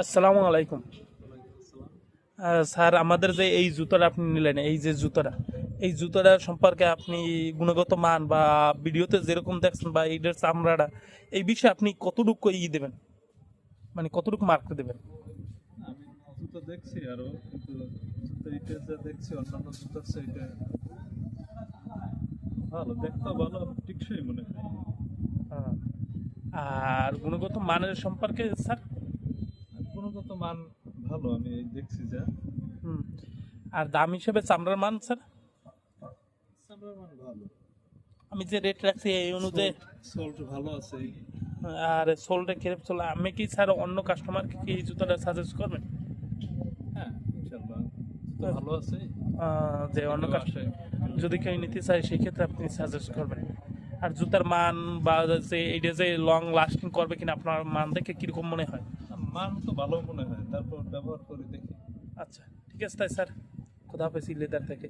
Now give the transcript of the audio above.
আসসালামু আলাইকুম। স্যার, আমাদের যে এই জুতোটা আপনি নিলেন, এই যে জুতোটা, এই জুতোটা সম্পর্কে আপনি গুণগত মান বা ভিডিওতে যেরকম দেখছেন বা এইটার চামড়াটা, এই বিষয়ে আপনি কতটুকু দেবেন, মানে কতটুকু মার্ক দেবেন? আমি জুতো দেখছি আরো, কিন্তু জুতো এটা যা দেখছি অন্যান্য জুতোর চাইতে ভালো, দেখতে ভালো, টিকসই মনে হয়। আহ, আর গুণগত মানের সম্পর্কে স্যার? আর গুণগত মান ভালো, আমি এই দেখছি যা। হুম। আর দাম হিসেবে চামড়ার মান স্যার? চামড়ার মান ভালো, আমি যে রেট রাখছি এই অনুযায়ী। সল্ট ভালো আছে। আর সোলটা কিরকম চলে, আমি কি স্যার অন্য কাস্টমারকে কি এই জুতোটা সাজেস্ট করবেন? হ্যাঁ, ইনশাল্লাহ জুতো ভালো আছে। যে অন্য কেউ আসে, যদি কেউ নিতে চায় সেক্ষেত্রে আপনি সাজেস্ট করবেন। আর জুতার মান বা যে এইটা যে লং লাস্টিং করবে কিনা আপনার মান দেখে কিরকম মনে হয়? মান তো ভালো মনে হয়, তারপর ব্যবহার করে দেখি। আচ্ছা, ঠিক আছে তাই স্যার। খোদা হাফেজ লেদার থেকে।